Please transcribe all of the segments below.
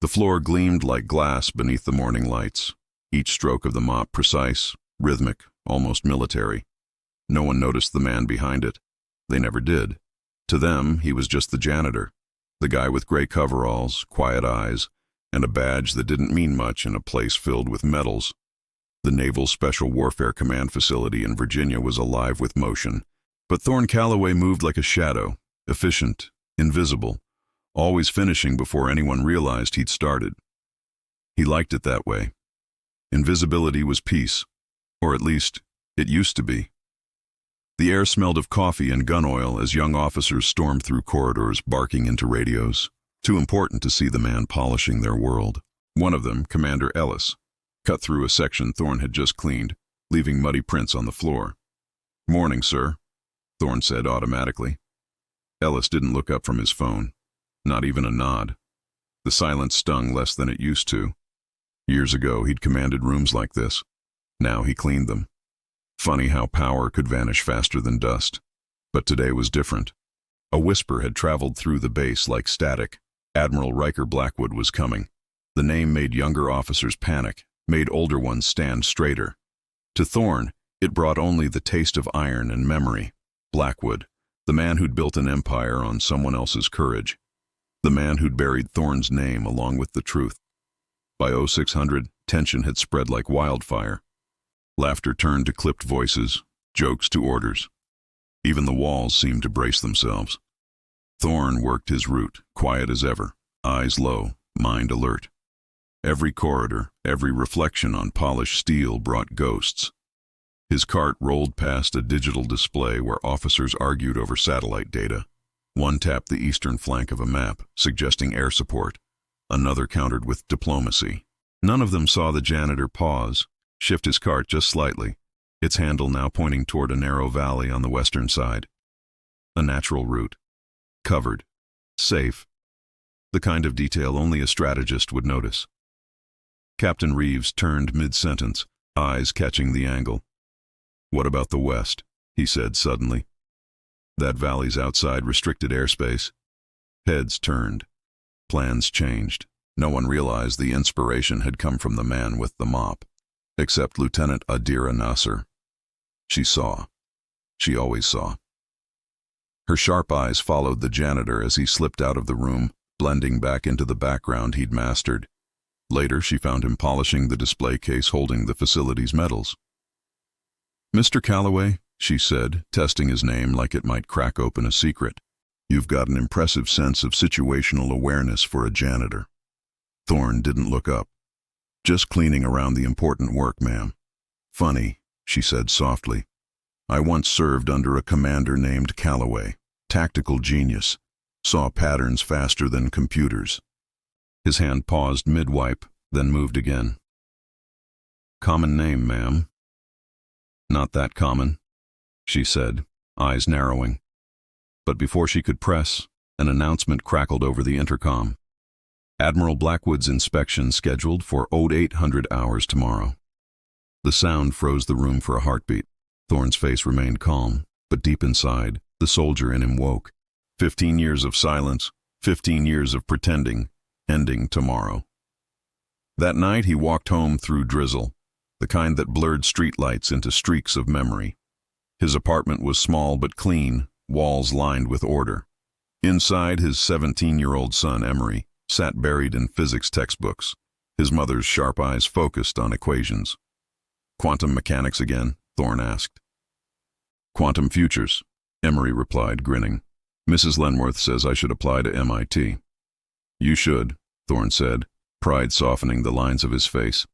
The floor gleamed like glass beneath the morning lights, each stroke of the mop precise, rhythmic, almost military. No one noticed the man behind it. They never did. To them, he was just the janitor, the guy with gray coveralls, quiet eyes, and a badge that didn't mean much in a place filled with medals. The Naval Special Warfare Command facility in Virginia was alive with motion, but Thorne Calloway moved like a shadow, efficient, invisible, always finishing before anyone realized he'd started. He liked it that way. Invisibility was peace, or at least, it used to be. The air smelled of coffee and gun oil as young officers stormed through corridors, barking into radios, too important to see the man polishing their world. One of them, Commander Ellis, cut through a section Thorne had just cleaned, leaving muddy prints on the floor. "Morning, sir," Thorne said automatically. Ellis didn't look up from his phone, not even a nod. The silence stung less than it used to. Years ago, he'd commanded rooms like this. Now he cleaned them. Funny how power could vanish faster than dust. But today was different. A whisper had traveled through the base like static. Admiral Riker Blackwood was coming. The name made younger officers panic, made older ones stand straighter. To Thorne, it brought only the taste of iron and memory. Blackwood, the man who'd built an empire on someone else's courage. The man who'd buried Thorne's name along with the truth. By 0600, tension had spread like wildfire. Laughter turned to clipped voices, jokes to orders. Even the walls seemed to brace themselves. Thorne worked his route, quiet as ever, eyes low, mind alert. Every corridor, every reflection on polished steel brought ghosts. His cart rolled past a digital display where officers argued over satellite data. One tapped the eastern flank of a map, suggesting air support. Another countered with diplomacy. None of them saw the janitor pause, shift his cart just slightly, its handle now pointing toward a narrow valley on the western side. A natural route. Covered. Safe. The kind of detail only a strategist would notice. Captain Reeves turned mid-sentence, eyes catching the angle. "What about the west?" he said suddenly. "That valley's outside restricted airspace." Heads turned. Plans changed. No one realized the inspiration had come from the man with the mop, except Lieutenant Adira Nasser. She saw. She always saw. Her sharp eyes followed the janitor as he slipped out of the room, blending back into the background he'd mastered. Later, she found him polishing the display case holding the facility's medals. "Mr. Calloway," she said, testing his name like it might crack open a secret. "You've got an impressive sense of situational awareness for a janitor." Thorne didn't look up. "Just cleaning around the important work, ma'am." "Funny," she said softly. "I once served under a commander named Calloway, tactical genius, saw patterns faster than computers." His hand paused mid-wipe, then moved again. "Common name, ma'am." "Not that common," she said, eyes narrowing. But before she could press, an announcement crackled over the intercom. "Admiral Blackwood's inspection scheduled for 0800 hours tomorrow." The sound froze the room for a heartbeat. Thorne's face remained calm, but deep inside, the soldier in him woke. 15 years of silence, 15 years of pretending, ending tomorrow. That night he walked home through drizzle, the kind that blurred streetlights into streaks of memory. His apartment was small but clean, walls lined with order. Inside, his 17-year-old son, Emery, sat buried in physics textbooks, his mother's sharp eyes focused on equations. "Quantum mechanics again?" Thorne asked. "Quantum futures," Emery replied, grinning. "Mrs. Lenworth says I should apply to MIT." "You should," Thorne said, pride softening the lines of his face.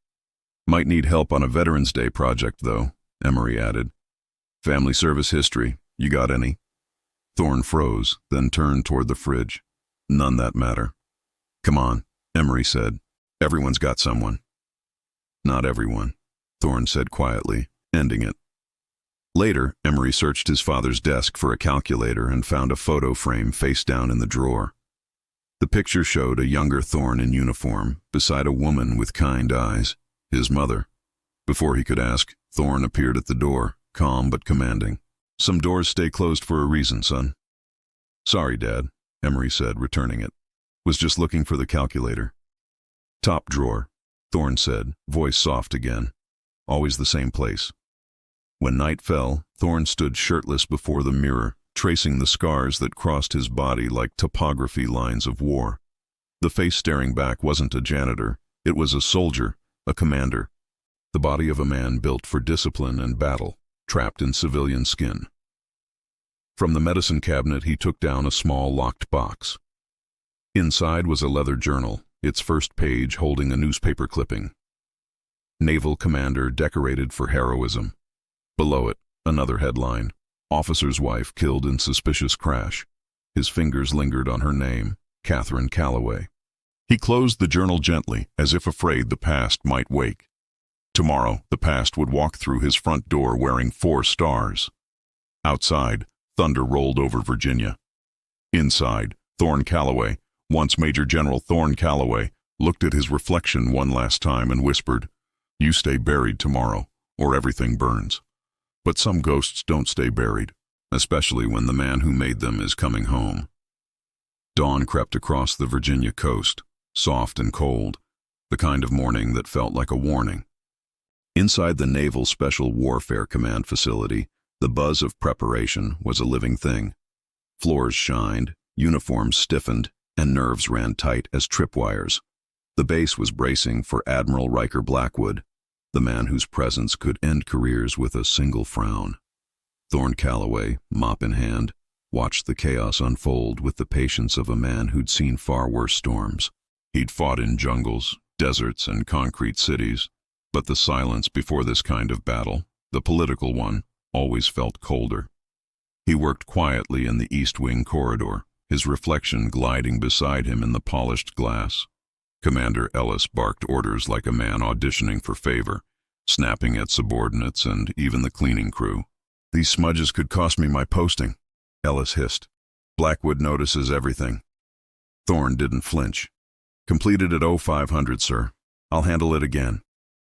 "Might need help on a Veterans Day project, though," Emery added. "Family service history, you got any?" Thorne froze, then turned toward the fridge. "None that matter." "Come on," Emery said. "Everyone's got someone." "Not everyone," Thorne said quietly, ending it. Later, Emery searched his father's desk for a calculator and found a photo frame face down in the drawer. The picture showed a younger Thorne in uniform, beside a woman with kind eyes, his mother. Before he could ask, Thorne appeared at the door, calm but commanding. "Some doors stay closed for a reason, son." "Sorry, Dad," Emery said, returning it. "Was just looking for the calculator." Top drawer, Thorne said, voice soft again. Always the same place. When night fell, Thorne stood shirtless before the mirror, tracing the scars that crossed his body like topography lines of war. The face staring back wasn't a janitor. It was a soldier, a commander. The body of a man built for discipline and battle, trapped in civilian skin. From the medicine cabinet he took down a small locked box. Inside was a leather journal, its first page holding a newspaper clipping. Naval commander decorated for heroism. Below it, another headline, officer's wife killed in suspicious crash. His fingers lingered on her name, Catherine Calloway. He closed the journal gently, as if afraid the past might wake. Tomorrow, the past would walk through his front door wearing 4 stars. Outside, thunder rolled over Virginia. Inside, Thorne Calloway, once Major General Thorne Calloway, looked at his reflection one last time and whispered, "You stay buried tomorrow, or everything burns." But some ghosts don't stay buried, especially when the man who made them is coming home. Dawn crept across the Virginia coast, soft and cold, the kind of morning that felt like a warning. Inside the Naval Special Warfare Command facility, the buzz of preparation was a living thing. Floors shined, uniforms stiffened, and nerves ran tight as tripwires. The base was bracing for Admiral Riker Blackwood, the man whose presence could end careers with a single frown. Thorne Calloway, mop in hand, watched the chaos unfold with the patience of a man who'd seen far worse storms. He'd fought in jungles, deserts, and concrete cities, but the silence before this kind of battle, the political one, always felt colder. He worked quietly in the East Wing corridor, his reflection gliding beside him in the polished glass. Commander Ellis barked orders like a man auditioning for favor, snapping at subordinates and even the cleaning crew. "These smudges could cost me my posting," Ellis hissed. "Blackwood notices everything." Thorne didn't flinch. "Completed at 0500, sir. I'll handle it again."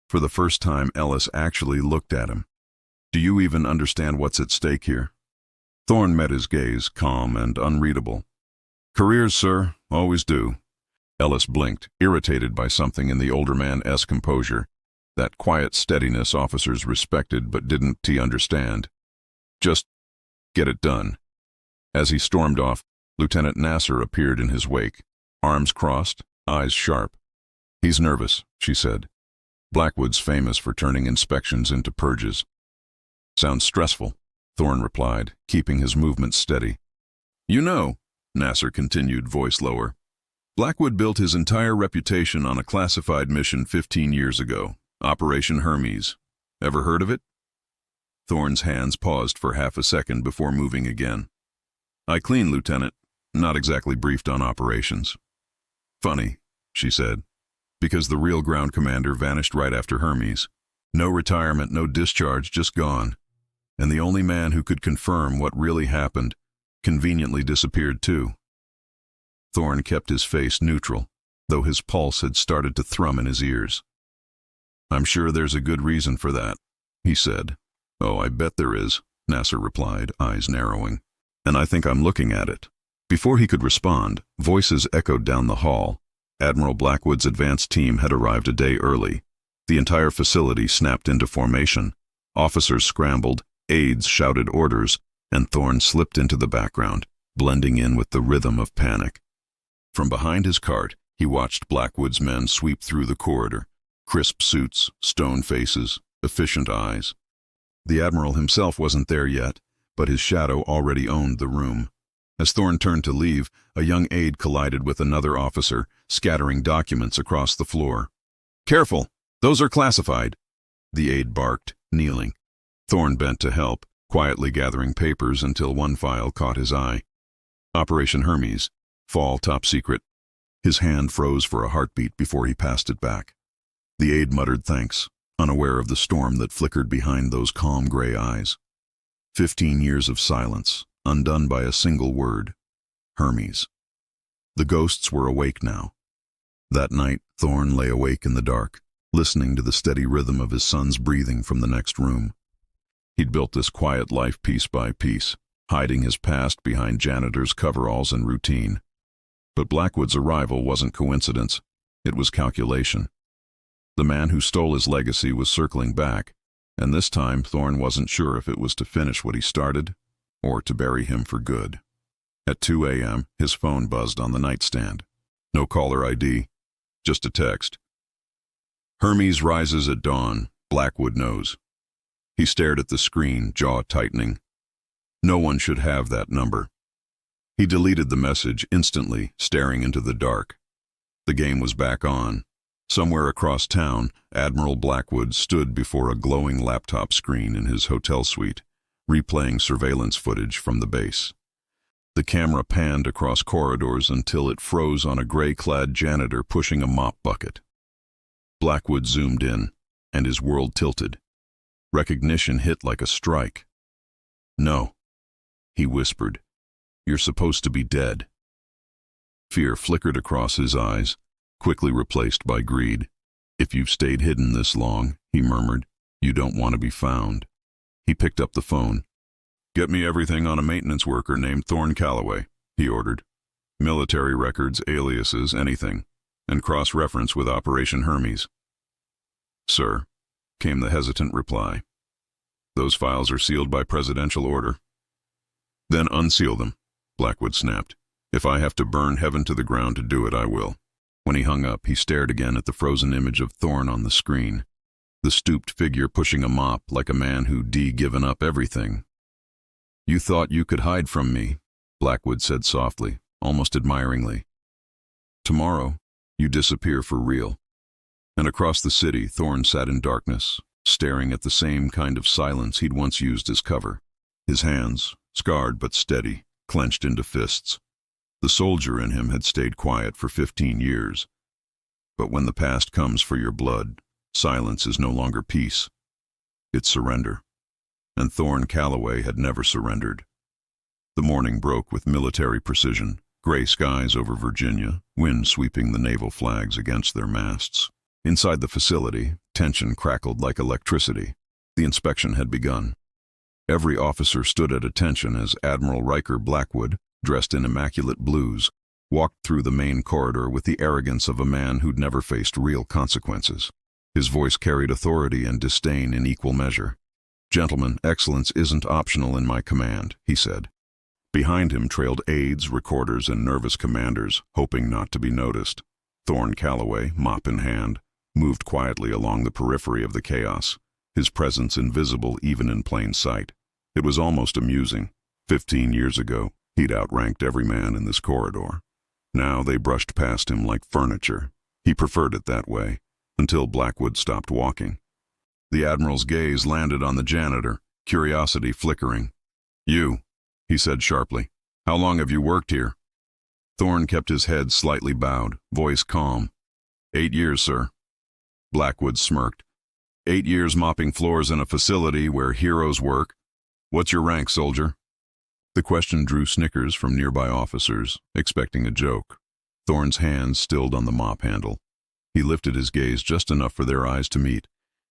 For the first time, Ellis actually looked at him. "Do you even understand what's at stake here?" Thorne met his gaze, calm and unreadable. "Careers, sir, always do." Ellis blinked, irritated by something in the older man's composure, that quiet steadiness officers respected but didn't understand. "Just get it done." As he stormed off, Lieutenant Nasser appeared in his wake, arms crossed, eyes sharp. "He's nervous," she said. "Blackwood's famous for turning inspections into purges." "Sounds stressful," Thorne replied, keeping his movements steady. "You know," Nasser continued, voice lower, "Blackwood built his entire reputation on a classified mission 15 years ago, Operation Hermes. Ever heard of it?" Thorne's hands paused for half a second before moving again. "I clean, Lieutenant. Not exactly briefed on operations." "Funny," she said, "because the real ground commander vanished right after Hermes. No retirement, no discharge, just gone. And the only man who could confirm what really happened conveniently disappeared too." Thorne kept his face neutral, though his pulse had started to thrum in his ears. "I'm sure there's a good reason for that," he said. "Oh, I bet there is," Nasser replied, eyes narrowing. "And I think I'm looking at it." Before he could respond, voices echoed down the hall. Admiral Blackwood's advance team had arrived a day early. The entire facility snapped into formation. Officers scrambled, aides shouted orders, and Thorne slipped into the background, blending in with the rhythm of panic. From behind his cart, he watched Blackwood's men sweep through the corridor, crisp suits, stone faces, efficient eyes. The Admiral himself wasn't there yet, but his shadow already owned the room. As Thorne turned to leave, a young aide collided with another officer, scattering documents across the floor. "Careful! Those are classified!" the aide barked, kneeling. Thorne bent to help, quietly gathering papers until one file caught his eye. Operation Hermes. Fall top secret. His hand froze for a heartbeat before he passed it back. The aide muttered thanks, unaware of the storm that flickered behind those calm gray eyes. 15 years of silence, undone by a single word. Hermes. The ghosts were awake now. That night, Thorne lay awake in the dark, listening to the steady rhythm of his son's breathing from the next room. He'd built this quiet life piece by piece, hiding his past behind Janitor's coveralls and routine. But Blackwood's arrival wasn't coincidence. It was calculation. The man who stole his legacy was circling back, and this time Thorne wasn't sure if it was to finish what he started or to bury him for good. At 2 a.m., his phone buzzed on the nightstand. No caller ID, just a text. Hermes rises at dawn, Blackwood knows. He stared at the screen, jaw tightening. No one should have that number. He deleted the message instantly, staring into the dark. The game was back on. Somewhere across town, Admiral Blackwood stood before a glowing laptop screen in his hotel suite, replaying surveillance footage from the base. The camera panned across corridors until it froze on a gray-clad janitor pushing a mop bucket. Blackwood zoomed in, and his world tilted. Recognition hit like a strike. "No," he whispered. "You're supposed to be dead." Fear flickered across his eyes, quickly replaced by greed. "If you've stayed hidden this long," he murmured, "you don't want to be found." He picked up the phone. "Get me everything on a maintenance worker named Thorne Calloway," he ordered. "Military records, aliases, anything, and cross-reference with Operation Hermes." "Sir," came the hesitant reply. "Those files are sealed by presidential order." "Then unseal them," Blackwood snapped. "If I have to burn heaven to the ground to do it, I will." When he hung up, he stared again at the frozen image of Thorne on the screen, the stooped figure pushing a mop like a man who'd given up everything. "You thought you could hide from me," Blackwood said softly, almost admiringly. "Tomorrow, you disappear for real." And across the city, Thorne sat in darkness, staring at the same kind of silence he'd once used as cover. His hands, scarred but steady, clenched into fists. The soldier in him had stayed quiet for 15 years. But when the past comes for your blood, silence is no longer peace. It's surrender. And Thorne Calloway had never surrendered. The morning broke with military precision, gray skies over Virginia, wind sweeping the naval flags against their masts. Inside the facility, tension crackled like electricity. The inspection had begun. Every officer stood at attention as Admiral Riker Blackwood, dressed in immaculate blues, walked through the main corridor with the arrogance of a man who'd never faced real consequences. His voice carried authority and disdain in equal measure. "Gentlemen, excellence isn't optional in my command," he said. Behind him trailed aides, recorders, and nervous commanders, hoping not to be noticed. Thorne Calloway, mop in hand, moved quietly along the periphery of the chaos, his presence invisible even in plain sight. It was almost amusing. 15 years ago, he'd outranked every man in this corridor. Now they brushed past him like furniture. He preferred it that way, until Blackwood stopped walking. The Admiral's gaze landed on the janitor, curiosity flickering. "You," he said sharply. "How long have you worked here?" Thorne kept his head slightly bowed, voice calm. 8 years, sir." Blackwood smirked. 8 years mopping floors in a facility where heroes work. What's your rank, soldier?" The question drew snickers from nearby officers, expecting a joke. Thorne's hands stilled on the mop handle. He lifted his gaze just enough for their eyes to meet,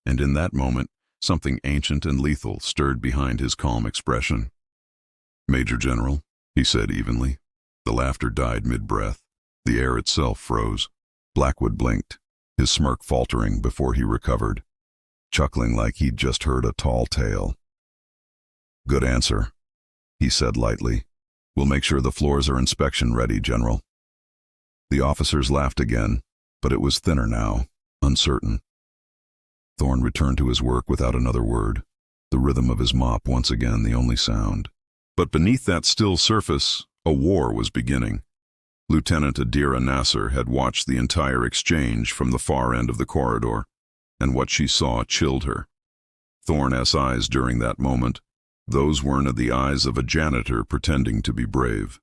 and in that moment, something ancient and lethal stirred behind his calm expression. "Major General," he said evenly. The laughter died mid-breath. The air itself froze. Blackwood blinked, his smirk faltering before he recovered, chuckling like he'd just heard a tall tale. "Good answer," he said lightly. "We'll make sure the floors are inspection ready, General." The officers laughed again, but it was thinner now, uncertain. Thorne returned to his work without another word, the rhythm of his mop once again the only sound. But beneath that still surface, a war was beginning. Lieutenant Adira Nasser had watched the entire exchange from the far end of the corridor, and what she saw chilled her. Thorne's eyes during that moment, those weren't the eyes of a janitor pretending to be brave.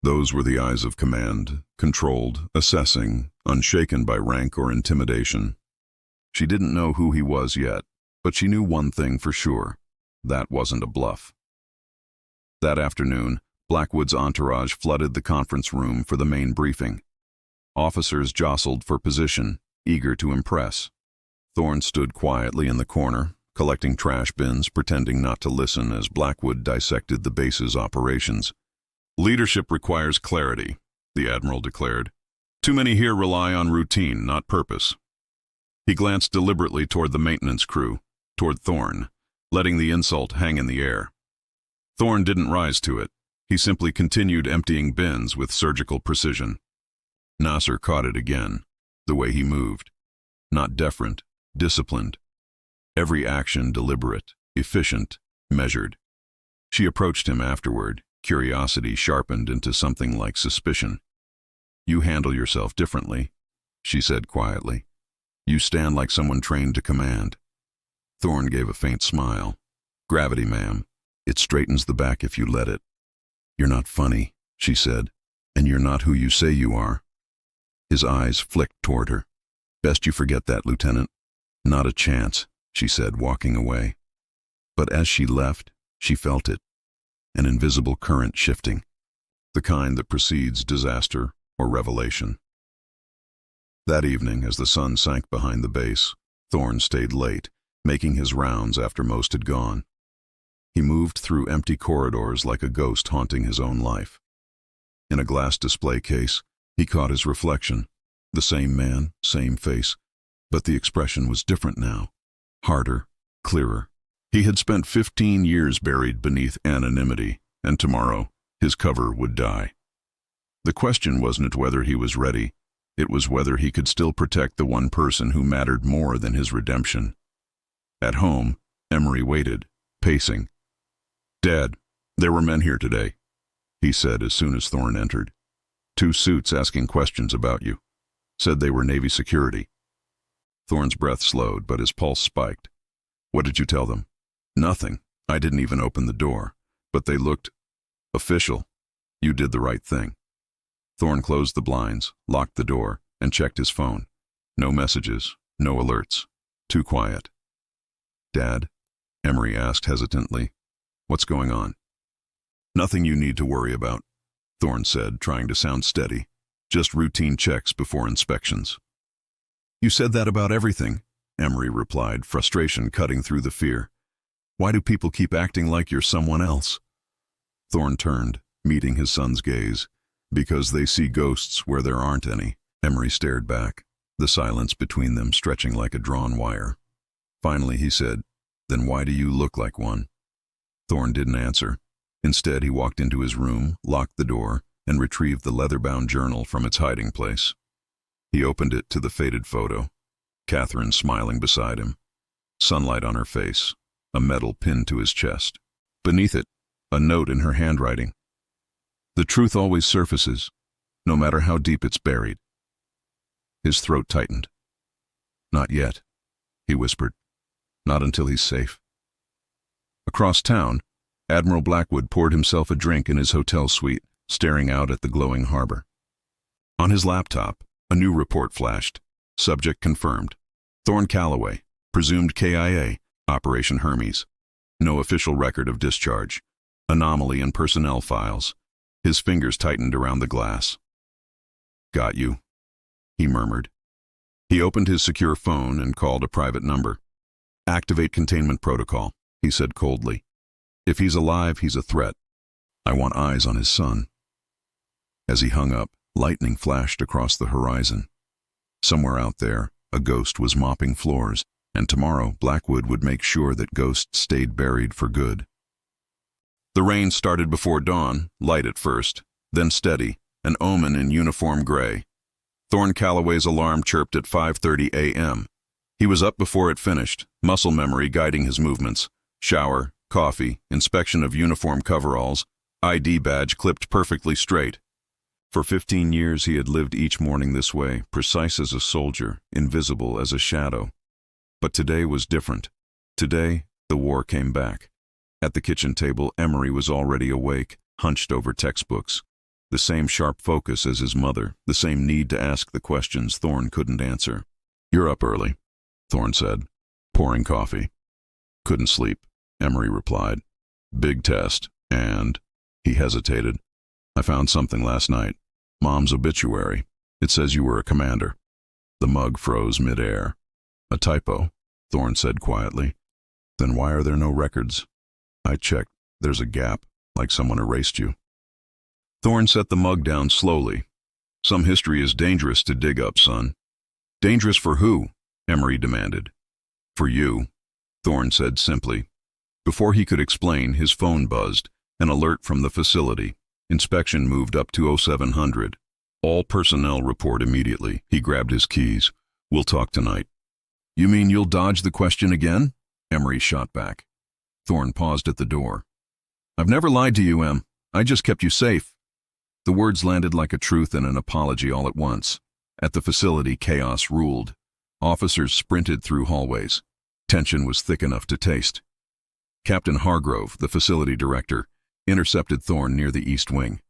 Those were the eyes of command, controlled, assessing, unshaken by rank or intimidation. She didn't know who he was yet, but she knew one thing for sure. That wasn't a bluff. That afternoon, Blackwood's entourage flooded the conference room for the main briefing. Officers jostled for position, eager to impress. Thorne stood quietly in the corner, collecting trash bins, pretending not to listen as Blackwood dissected the base's operations. "Leadership requires clarity," the Admiral declared. Too many here rely on routine, not purpose. He glanced deliberately toward the maintenance crew, toward Thorne, letting the insult hang in the air. Thorne didn't rise to it. He simply continued emptying bins with surgical precision. Nasser caught it again, the way he moved. Not deferent, disciplined. Every action deliberate, efficient, measured. She approached him afterward, curiosity sharpened into something like suspicion. "You handle yourself differently," she said quietly. "You stand like someone trained to command." Thorne gave a faint smile. "Gravity, ma'am. It straightens the back if you let it." "You're not funny," she said, "and you're not who you say you are." His eyes flicked toward her. "Best you forget that, Lieutenant." "Not a chance," she said, walking away. But as she left, she felt it, an invisible current shifting, the kind that precedes disaster or revelation. That evening, as the sun sank behind the base, Thorne stayed late, making his rounds after most had gone. He moved through empty corridors like a ghost haunting his own life. In a glass display case, he caught his reflection. The same man, same face, but the expression was different now, harder, clearer. He had spent 15 years buried beneath anonymity, and tomorrow his cover would die. The question wasn't whether he was ready, it was whether he could still protect the one person who mattered more than his redemption. At home, Emery waited, pacing. "Dad, there were men here today," he said as soon as Thorne entered. "Two suits asking questions about you. Said they were Navy security." Thorne's breath slowed, but his pulse spiked. "What did you tell them?" "Nothing. I didn't even open the door. But they looked official. You did the right thing." Thorne closed the blinds, locked the door, and checked his phone. No messages, no alerts. Too quiet. "Dad?" Emery asked hesitantly. "What's going on?" "Nothing you need to worry about," Thorne said, trying to sound steady. "Just routine checks before inspections." "You said that about everything," Emery replied, frustration cutting through the fear. "Why do people keep acting like you're someone else?" Thorne turned, meeting his son's gaze. "Because they see ghosts where there aren't any." Emery stared back, the silence between them stretching like a drawn wire. Finally he said, "Then why do you look like one?" Thorne didn't answer. Instead, he walked into his room, locked the door, and retrieved the leather-bound journal from its hiding place. He opened it to the faded photo. Catherine smiling beside him. Sunlight on her face, a medal pinned to his chest. Beneath it, a note in her handwriting. "The truth always surfaces, no matter how deep it's buried." His throat tightened. "Not yet," he whispered. "Not until he's safe." Across town, Admiral Blackwood poured himself a drink in his hotel suite, staring out at the glowing harbor. On his laptop, a new report flashed. Subject confirmed. Thorne Calloway, presumed KIA, Operation Hermes. No official record of discharge. Anomaly in personnel files. His fingers tightened around the glass. "Got you," he murmured. He opened his secure phone and called a private number. "Activate containment protocol," he said coldly. "If he's alive, he's a threat. I want eyes on his son." As he hung up, lightning flashed across the horizon. Somewhere out there, a ghost was mopping floors, and tomorrow Blackwood would make sure that ghosts stayed buried for good. The rain started before dawn, light at first, then steady, an omen in uniform gray. Thorne Calloway's alarm chirped at 5:30 a.m. He was up before it finished, muscle memory guiding his movements. Shower, coffee, inspection of uniform coveralls, ID badge clipped perfectly straight. For 15 years he had lived each morning this way, precise as a soldier, invisible as a shadow. But today was different. Today, the war came back. At the kitchen table, Emery was already awake, hunched over textbooks. The same sharp focus as his mother, the same need to ask the questions Thorne couldn't answer. "You're up early," Thorne said, pouring coffee. "Couldn't sleep," Emery replied. "Big test, and..." He hesitated. "I found something last night. Mom's obituary. It says you were a commander." The mug froze mid-air. "A typo," Thorne said quietly. "Then why are there no records?" "I checked. There's a gap, like someone erased you." Thorne set the mug down slowly. Some history is dangerous to dig up, son. Dangerous for who? Emery demanded. For you, Thorne said simply. Before he could explain, his phone buzzed, an alert from the facility. Inspection moved up to 0700. All personnel report immediately. He grabbed his keys. We'll talk tonight. You mean you'll dodge the question again? Emery shot back. Thorne paused at the door. I've never lied to you, Em. I just kept you safe. The words landed like a truth and an apology all at once. At the facility, chaos ruled. Officers sprinted through hallways. Tension was thick enough to taste. Captain Hargrove, the facility director, intercepted Thorne near the east wing.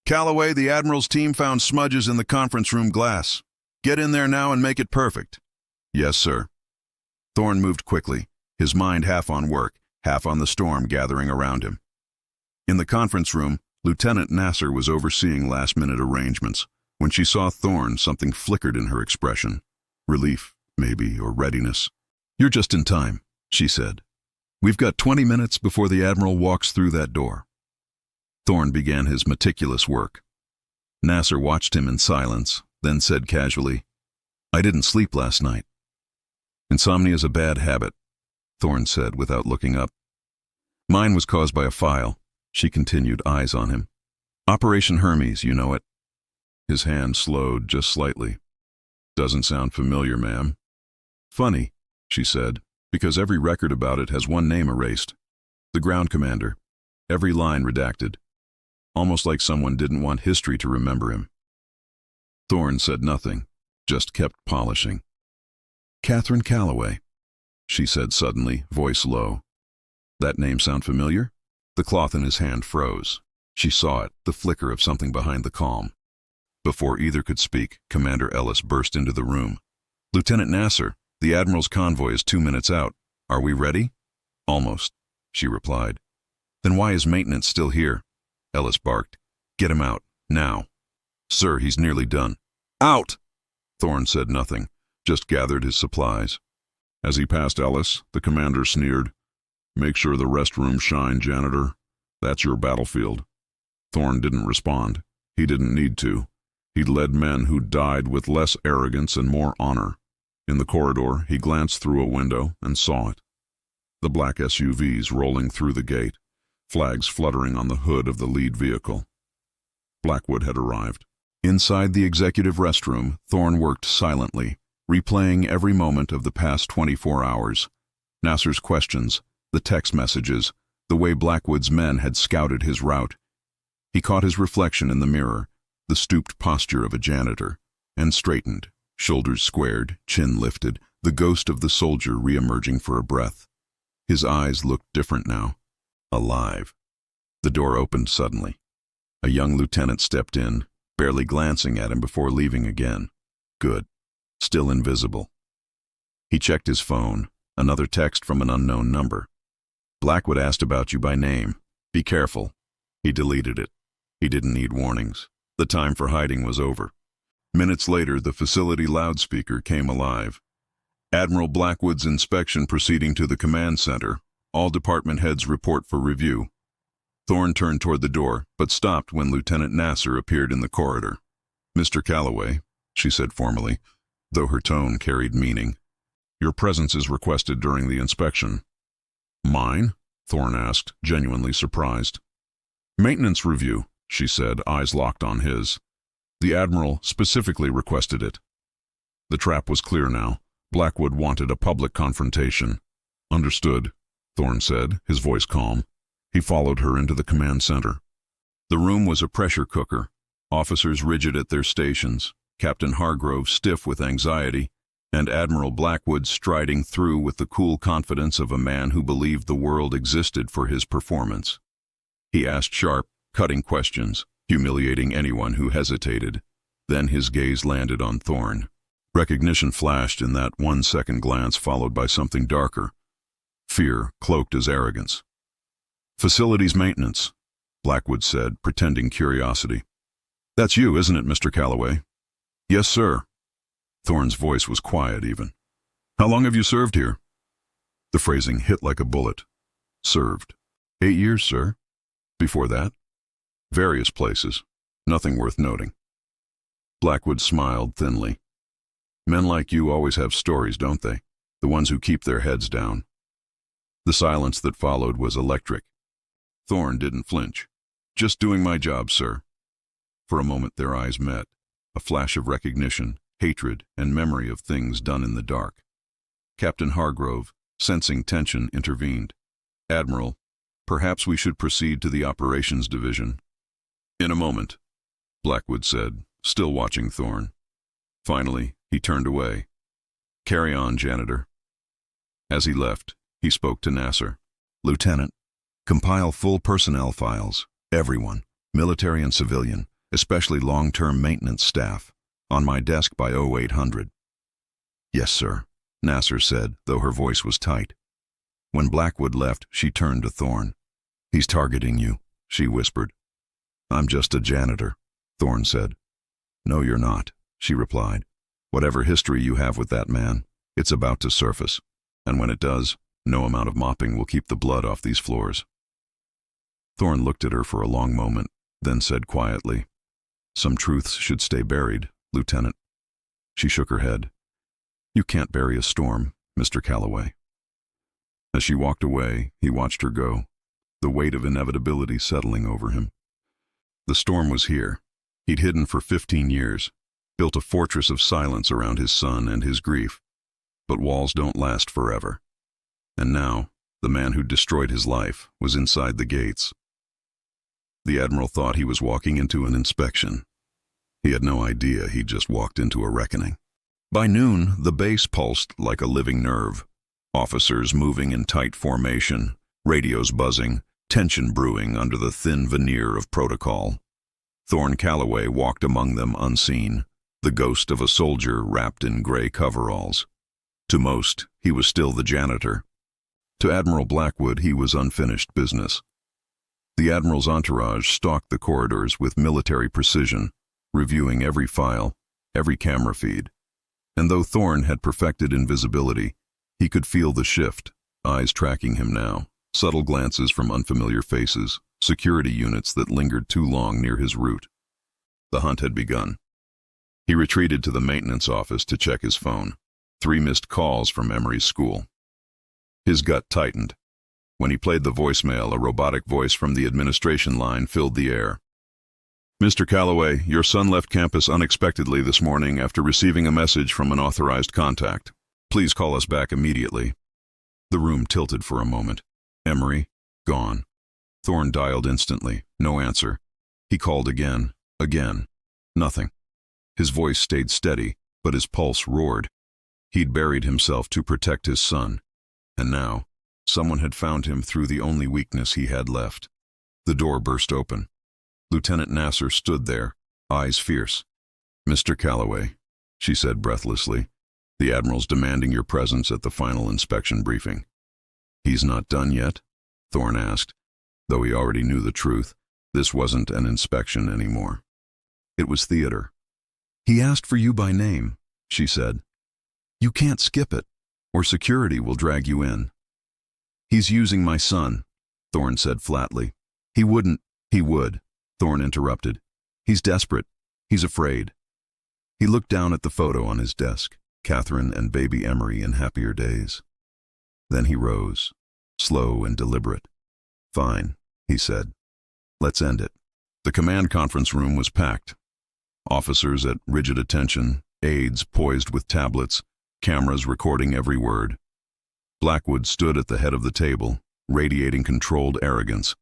Calloway, the Admiral's team found smudges in the conference room glass. Get in there now and make it perfect. Yes, sir. Thorne moved quickly, his mind half on work, half on the storm gathering around him. In the conference room, Lieutenant Nasser was overseeing last-minute arrangements. When she saw Thorne, something flickered in her expression. Relief, maybe, or readiness. You're just in time, she said. We've got 20 minutes before the Admiral walks through that door. Thorne began his meticulous work. Nasser watched him in silence, then said casually, I didn't sleep last night. Insomnia's a bad habit, Thorne said without looking up. Mine was caused by a file, she continued, eyes on him. Operation Hermes, you know it. His hand slowed just slightly. Doesn't sound familiar, ma'am. Funny, she said, because every record about it has one name erased. The ground commander. Every line redacted. Almost like someone didn't want history to remember him. Thorne said nothing, just kept polishing. Catherine Calloway, she said suddenly, voice low. That name sound familiar? The cloth in his hand froze. She saw it, the flicker of something behind the calm. Before either could speak, Commander Ellis burst into the room. Lieutenant Nasser, the Admiral's convoy is 2 minutes out. Are we ready? Almost, she replied. Then why is maintenance still here? Ellis barked. Get him out, now. Sir, he's nearly done. Out! Thorne said nothing, just gathered his supplies. As he passed Ellis, the commander sneered. Make sure the restrooms shine, Janitor. That's your battlefield. Thorne didn't respond. He didn't need to. He'd led men who died with less arrogance and more honor. In the corridor, he glanced through a window and saw it. The black SUVs rolling through the gate, flags fluttering on the hood of the lead vehicle. Blackwood had arrived. Inside the executive restroom, Thorne worked silently, replaying every moment of the past 24 hours. Nasser's questions, the text messages, the way Blackwood's men had scouted his route. He caught his reflection in the mirror, the stooped posture of a janitor, and straightened, shoulders squared, chin lifted, the ghost of the soldier re-emerging for a breath. His eyes looked different now, alive. The door opened suddenly. A young lieutenant stepped in, barely glancing at him before leaving again. Good. Still invisible. He checked his phone, another text from an unknown number. Blackwood asked about you by name. Be careful. He deleted it. He didn't need warnings. The time for hiding was over. Minutes later, the facility loudspeaker came alive. Admiral Blackwood's inspection proceeding to the command center. All department heads report for review. Thorne turned toward the door, but stopped when Lieutenant Nasser appeared in the corridor. Mr. Calloway, she said formally, though her tone carried meaning. Your presence is requested during the inspection. Mine? Thorne asked, genuinely surprised. Maintenance review, she said, eyes locked on his. The Admiral specifically requested it. The trap was clear now. Blackwood wanted a public confrontation. Understood, Thorne said, his voice calm. He followed her into the command center. The room was a pressure cooker, officers rigid at their stations, Captain Hargrove stiff with anxiety, and Admiral Blackwood striding through with the cool confidence of a man who believed the world existed for his performance. He asked sharp, cutting questions, humiliating anyone who hesitated. Then his gaze landed on Thorne. Recognition flashed in that 1-second glance, followed by something darker. Fear cloaked as arrogance. Facilities maintenance, Blackwood said, pretending curiosity. That's you, isn't it, Mr. Calloway? Yes, sir. Thorne's voice was quiet even. How long have you served here? The phrasing hit like a bullet. Served. 8 years, sir. Before that? Various places. Nothing worth noting. Blackwood smiled thinly. Men like you always have stories, don't they? The ones who keep their heads down. The silence that followed was electric. Thorne didn't flinch. Just doing my job, sir. For a moment their eyes met, a flash of recognition, hatred, and memory of things done in the dark. Captain Hargrove, sensing tension, intervened. Admiral, perhaps we should proceed to the operations division. In a moment, Blackwood said, still watching Thorne. Finally, he turned away. Carry on, Janitor. As he left, he spoke to Nasser. Lieutenant, compile full personnel files, everyone, military and civilian, especially long-term maintenance staff, on my desk by 0800. Yes, sir, Nasser said, though her voice was tight. When Blackwood left, she turned to Thorne. He's targeting you, she whispered. I'm just a janitor, Thorne said. No, you're not, she replied. Whatever history you have with that man, it's about to surface, and when it does, no amount of mopping will keep the blood off these floors. Thorne looked at her for a long moment, then said quietly, Some truths should stay buried, Lieutenant. She shook her head. You can't bury a storm, Mr. Calloway. As she walked away, he watched her go, the weight of inevitability settling over him. The storm was here. He'd hidden for 15 years, built a fortress of silence around his son and his grief. But walls don't last forever. And now, the man who'd destroyed his life was inside the gates. The Admiral thought he was walking into an inspection. He had no idea he'd just walked into a reckoning. By noon, the base pulsed like a living nerve. Officers moving in tight formation, radios buzzing, tension brewing under the thin veneer of protocol. Thorne Calloway walked among them unseen, the ghost of a soldier wrapped in gray coveralls. To most, he was still the janitor. To Admiral Blackwood, he was unfinished business. The Admiral's entourage stalked the corridors with military precision, reviewing every file, every camera feed. And though Thorne had perfected invisibility, he could feel the shift, eyes tracking him now, subtle glances from unfamiliar faces, security units that lingered too long near his route. The hunt had begun. He retreated to the maintenance office to check his phone. 3 missed calls from Emery's school. His gut tightened. When he played the voicemail, a robotic voice from the administration line filled the air. Mr. Calloway, your son left campus unexpectedly this morning after receiving a message from an authorized contact. Please call us back immediately. The room tilted for a moment. Emery, gone. Thorne dialed instantly. No answer. He called again. Nothing. His voice stayed steady, but his pulse roared. He'd buried himself to protect his son. And now, someone had found him through the only weakness he had left. The door burst open. Lieutenant Nasser stood there, eyes fierce. Mr. Calloway, she said breathlessly, the Admiral's demanding your presence at the final inspection briefing. He's not done yet? Thorne asked. Though he already knew the truth, this wasn't an inspection anymore. It was theater. He asked for you by name, she said. You can't skip it, or security will drag you in. He's using my son, Thorne said flatly. He wouldn't. He would, Thorne interrupted. He's desperate. He's afraid. He looked down at the photo on his desk, Catherine and baby Emery in happier days. Then he rose, slow and deliberate. Fine, he said. Let's end it. The command conference room was packed. Officers at rigid attention, aides poised with tablets, cameras recording every word. Blackwood stood at the head of the table, radiating controlled arrogance.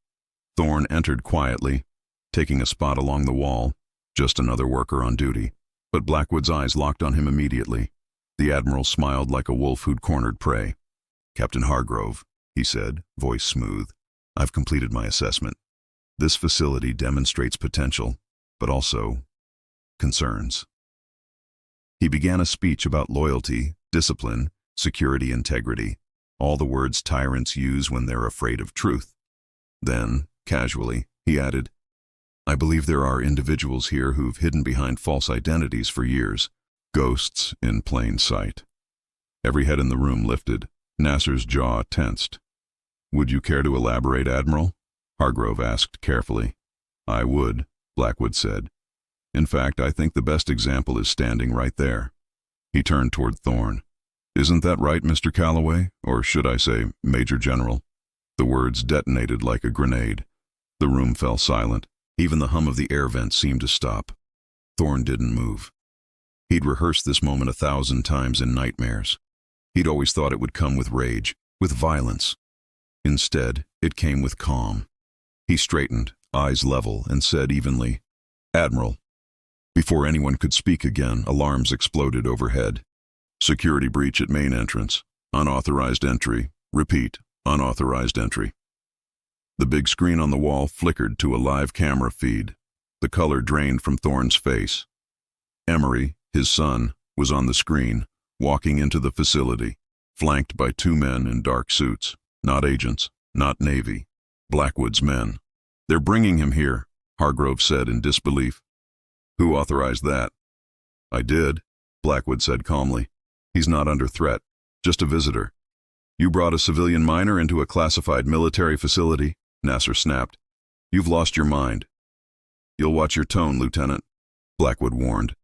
Thorne entered quietly, taking a spot along the wall, just another worker on duty. But Blackwood's eyes locked on him immediately. The Admiral smiled like a wolf who'd cornered prey. Captain Hargrove, he said, voice smooth, I've completed my assessment. This facility demonstrates potential, but also concerns. He began a speech about loyalty, discipline, security, integrity, all the words tyrants use when they're afraid of truth. Then, casually, he added, I believe there are individuals here who've hidden behind false identities for years, ghosts in plain sight. Every head in the room lifted. Nasser's jaw tensed. Would you care to elaborate, Admiral? Hargrove asked carefully. I would, Blackwood said. In fact, I think the best example is standing right there. He turned toward Thorne. Isn't that right, Mr. Calloway? Or should I say, Major General? The words detonated like a grenade. The room fell silent. Even the hum of the air vent seemed to stop. Thorne didn't move. He'd rehearsed this moment 1,000 times in nightmares. He'd always thought it would come with rage, with violence. Instead, it came with calm. He straightened, eyes level, and said evenly, "Admiral." Before anyone could speak again, alarms exploded overhead. Security breach at main entrance. Unauthorized entry. Repeat, unauthorized entry. The big screen on the wall flickered to a live camera feed. The color drained from Thorne's face. Emery, his son, was on the screen, walking into the facility, flanked by 2 men in dark suits. Not agents, not Navy. Blackwood's men. "They're bringing him here," Hargrove said in disbelief. "Who authorized that?" "I did," Blackwood said calmly. "He's not under threat, just a visitor." "You brought a civilian minor into a classified military facility?" Nasser snapped. "You've lost your mind." "You'll watch your tone, Lieutenant," Blackwood warned.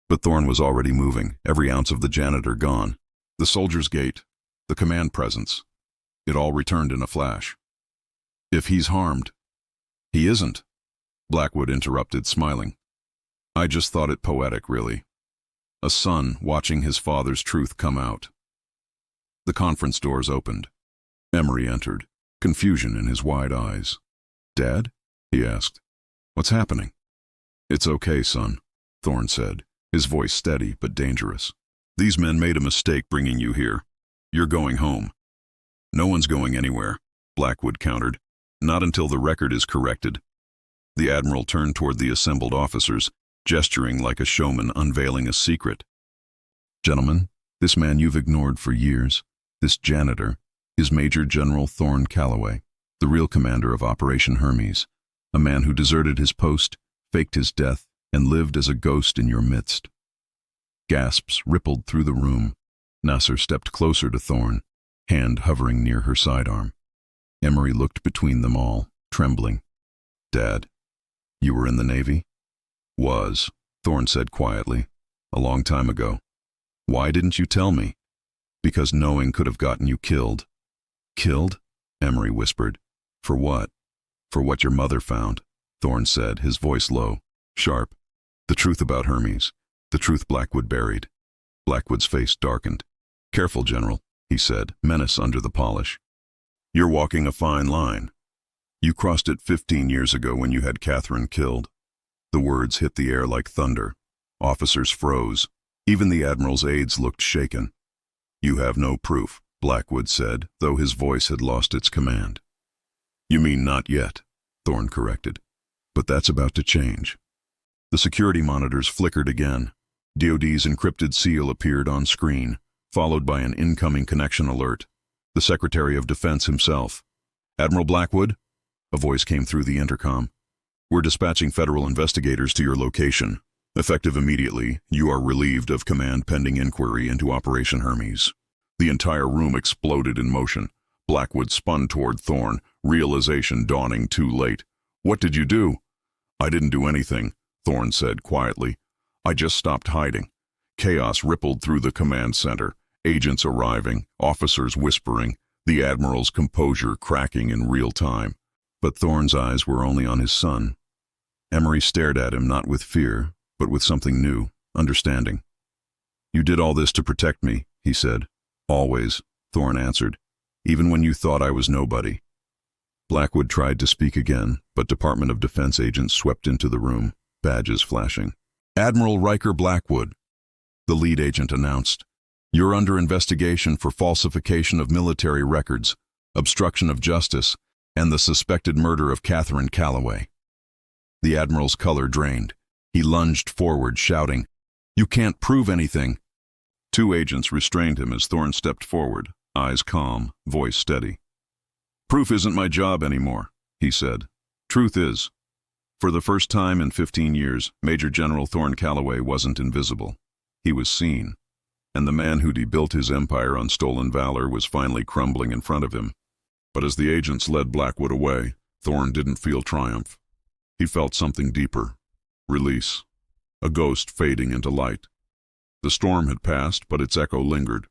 But Thorne was already moving, every ounce of the Janitor gone. The soldier's gate, the command presence. It all returned in a flash. "If he's harmed—" "He isn't," Blackwood interrupted, smiling. "I just thought it poetic, really. A son watching his father's truth come out." The conference doors opened. Emery entered, confusion in his wide eyes. "Dad?" he asked. "What's happening?" "It's okay, son," Thorne said, his voice steady but dangerous. "These men made a mistake bringing you here. You're going home." "No one's going anywhere," Blackwood countered. "Not until the record is corrected." The Admiral turned toward the assembled officers, gesturing like a showman unveiling a secret. "Gentlemen, this man you've ignored for years, this Janitor, is Major General Thorne Calloway, the real commander of Operation Hermes, a man who deserted his post, faked his death, and lived as a ghost in your midst." Gasps rippled through the room. Nasser stepped closer to Thorne, hand hovering near her sidearm. Emery looked between them all, trembling. "Dad, you were in the Navy?" "Was," Thorne said quietly. "A long time ago." "Why didn't you tell me?" "Because knowing could have gotten you killed." "Killed?" Emery whispered. "For what?" "For what your mother found," Thorne said, his voice low, sharp. "The truth about Hermes, the truth Blackwood buried." Blackwood's face darkened. "Careful, General," he said, menace under the polish. "You're walking a fine line. You crossed it 15 years ago when you had Catherine killed." The words hit the air like thunder. Officers froze. Even the Admiral's aides looked shaken. "You have no proof," Blackwood said, though his voice had lost its command. "You mean not yet," Thorne corrected. "But that's about to change." The security monitors flickered again. DoD's encrypted seal appeared on screen, followed by an incoming connection alert. The Secretary of Defense himself. "Admiral Blackwood?" A voice came through the intercom. "We're dispatching federal investigators to your location. Effective immediately, you are relieved of command pending inquiry into Operation Hermes." The entire room exploded in motion. Blackwood spun toward Thorne, realization dawning too late. "What did you do?" "I didn't do anything," Thorne said quietly. "I just stopped hiding." Chaos rippled through the command center, agents arriving, officers whispering, the Admiral's composure cracking in real time. But Thorne's eyes were only on his son. Emery stared at him not with fear, but with something new, understanding. "You did all this to protect me," he said. "Always," Thorne answered, "even when you thought I was nobody." Blackwood tried to speak again, but Department of Defense agents swept into the room, badges flashing. "Admiral Riker Blackwood," the lead agent announced. "You're under investigation for falsification of military records, obstruction of justice, and the suspected murder of Catherine Calloway." The Admiral's color drained. He lunged forward, shouting, "You can't prove anything." 2 agents restrained him as Thorne stepped forward, eyes calm, voice steady. "Proof isn't my job anymore," he said. "Truth is." For the first time in 15 years, Major General Thorne Calloway wasn't invisible. He was seen, and the man who'd built his empire on stolen valor was finally crumbling in front of him. But as the agents led Blackwood away, Thorne didn't feel triumph. He felt something deeper. Release. a ghost fading into light. The storm had passed, but its echo lingered.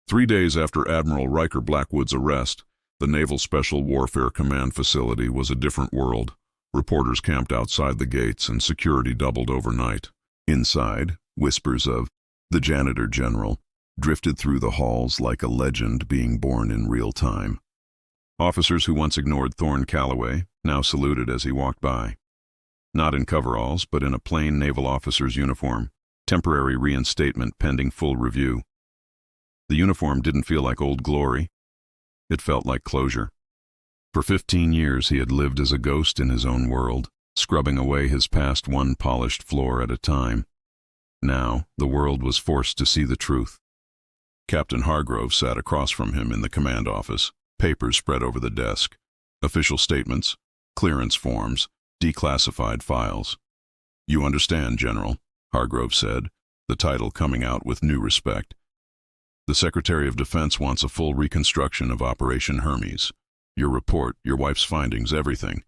3 days after Admiral Riker Blackwood's arrest, the Naval Special Warfare Command facility was a different world. Reporters camped outside the gates and security doubled overnight. Inside, whispers of the Janitor General drifted through the halls like a legend being born in real time. Officers who once ignored Thorne Calloway now saluted as he walked by. Not in coveralls, but in a plain naval officer's uniform, temporary reinstatement pending full review. The uniform didn't feel like old glory. It felt like closure. For 15 years he had lived as a ghost in his own world, scrubbing away his past one polished floor at a time. Now, the world was forced to see the truth. Captain Hargrove sat across from him in the command office, papers spread over the desk, official statements, clearance forms, declassified files. "You understand, General," Hargrove said, the title coming out with new respect. "The Secretary of Defense wants a full reconstruction of Operation Hermes. Your report, your wife's findings, everything.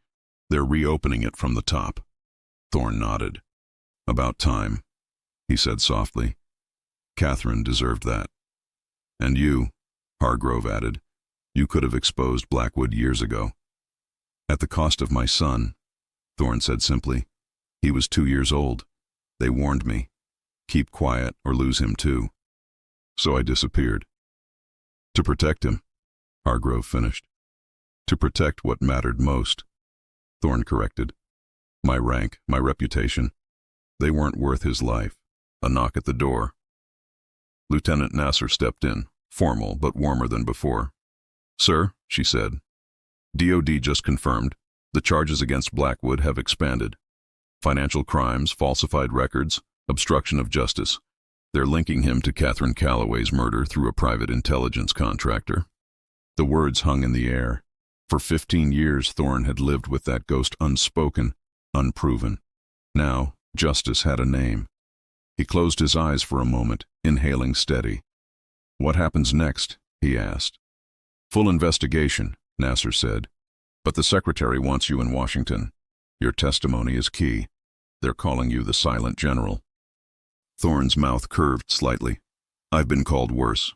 They're reopening it from the top." Thorne nodded. "About time," he said softly. "Catherine deserved that. And you," Hargrove added, "you could have exposed Blackwood years ago." "At the cost of my son," Thorne said simply. "He was 2 years old. They warned me. Keep quiet or lose him too. So I disappeared." "To protect him," Hargrove finished. "To protect what mattered most," Thorne corrected. "My rank, my reputation. They weren't worth his life." A knock at the door. Lieutenant Nasser stepped in, formal but warmer than before. "Sir," she said, "DOD just confirmed. The charges against Blackwood have expanded. Financial crimes, falsified records, obstruction of justice. They're linking him to Catherine Calloway's murder through a private intelligence contractor." The words hung in the air. For 15 years, Thorne had lived with that ghost unspoken, unproven. Now, justice had a name. He closed his eyes for a moment, inhaling steady. "What happens next?" he asked. "Full investigation," Nasser said. "But the Secretary wants you in Washington. Your testimony is key. They're calling you the Silent General." Thorne's mouth curved slightly. "I've been called worse."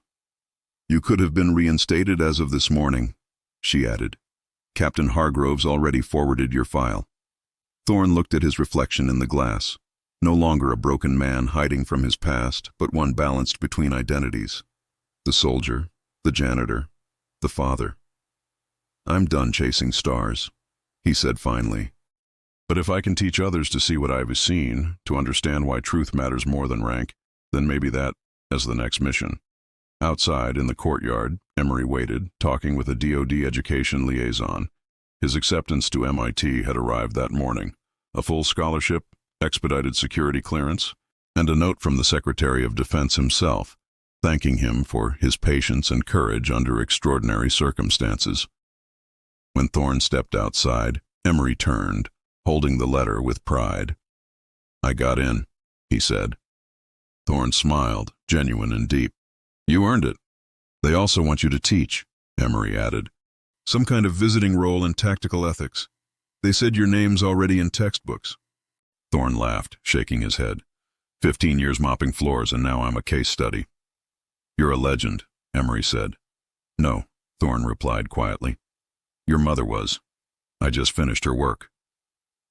"You could have been reinstated as of this morning," she added. "Captain Hargrove's already forwarded your file." Thorne looked at his reflection in the glass. No longer a broken man hiding from his past, but one balanced between identities. The soldier, the janitor, the father. "I'm done chasing stars," he said finally. "But if I can teach others to see what I've seen, to understand why truth matters more than rank, then maybe that as the next mission." Outside, in the courtyard, Emery waited, talking with a DOD education liaison. His acceptance to MIT had arrived that morning. A full scholarship, expedited security clearance, and a note from the Secretary of Defense himself, thanking him for his patience and courage under extraordinary circumstances. When Thorne stepped outside, Emery turned, holding the letter with pride. "I got in," he said. Thorne smiled, genuine and deep. "You earned it. They also want you to teach," Emery added. "Some kind of visiting role in tactical ethics. They said your name's already in textbooks." Thorne laughed, shaking his head. 15 years mopping floors, and now I'm a case study." "You're a legend," Emery said. "No," Thorne replied quietly. "Your mother was. I just finished her work."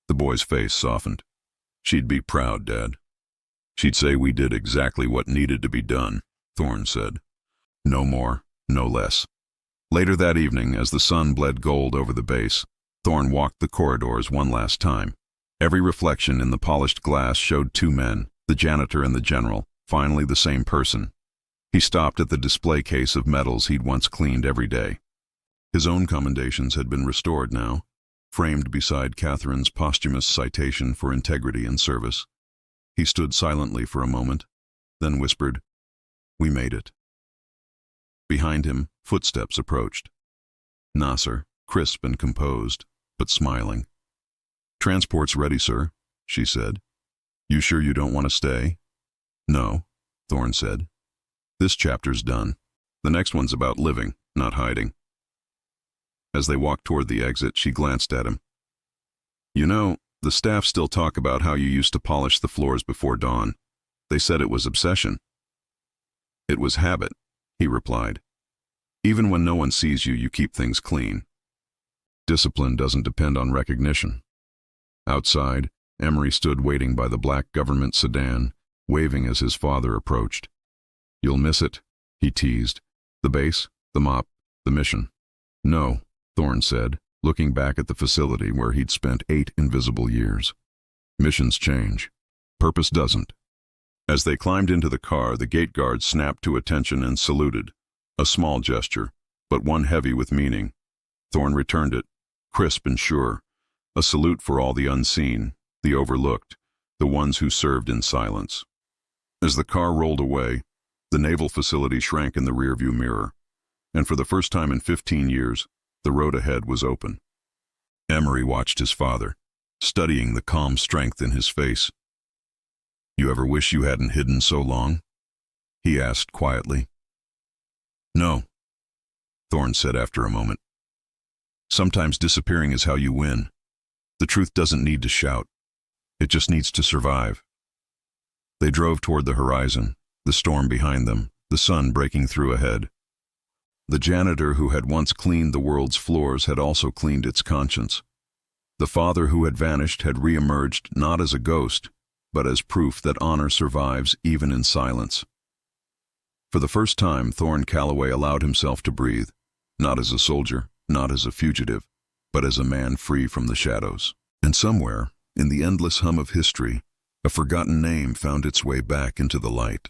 The boy's face softened. "She'd be proud, Dad. She'd say we did exactly what needed to be done," Thorne said. "No more, no less." Later that evening, as the sun bled gold over the base, Thorne walked the corridors one last time. Every reflection in the polished glass showed 2 men, the janitor and the general, finally the same person. He stopped at the display case of medals he'd once cleaned every day. His own commendations had been restored now, framed beside Catherine's posthumous citation for integrity and service. He stood silently for a moment, then whispered, "We made it." Behind him, footsteps approached. Nasser, crisp and composed, but smiling. "Transport's ready, sir," she said. "You sure you don't want to stay?" "No," Thorne said. "This chapter's done. The next one's about living, not hiding." As they walked toward the exit, she glanced at him. "You know, The staff still talk about how you used to polish the floors before dawn. They said it was obsession. It was habit, he replied. Even when no one sees you, you keep things clean. Discipline doesn't depend on recognition. Outside, Emery stood waiting by the black government sedan, waving as his father approached. You'll miss it, he teased. The base, the mop, the mission. No, Thorne said, looking back at the facility where he'd spent 8 invisible years. Missions change. Purpose doesn't. As they climbed into the car, the gate guard snapped to attention and saluted. A small gesture, but one heavy with meaning. Thorne returned it, crisp and sure. A salute for all the unseen, the overlooked, the ones who served in silence. As the car rolled away, the naval facility shrank in the rearview mirror, and for the first time in 15 years, the road ahead was open. Emery watched his father, studying the calm strength in his face. You ever wish you hadn't hidden so long? He asked quietly. No, Thorne said after a moment. Sometimes disappearing is how you win. The truth doesn't need to shout. It just needs to survive. They drove toward the horizon, the storm behind them, the sun breaking through ahead. The janitor who had once cleaned the world's floors had also cleaned its conscience. The father who had vanished had re-emerged not as a ghost, but as proof that honor survives even in silence. For the first time, Thorne Calloway allowed himself to breathe, not as a soldier, not as a fugitive, but as a man free from the shadows. And somewhere, in the endless hum of history, a forgotten name found its way back into the light.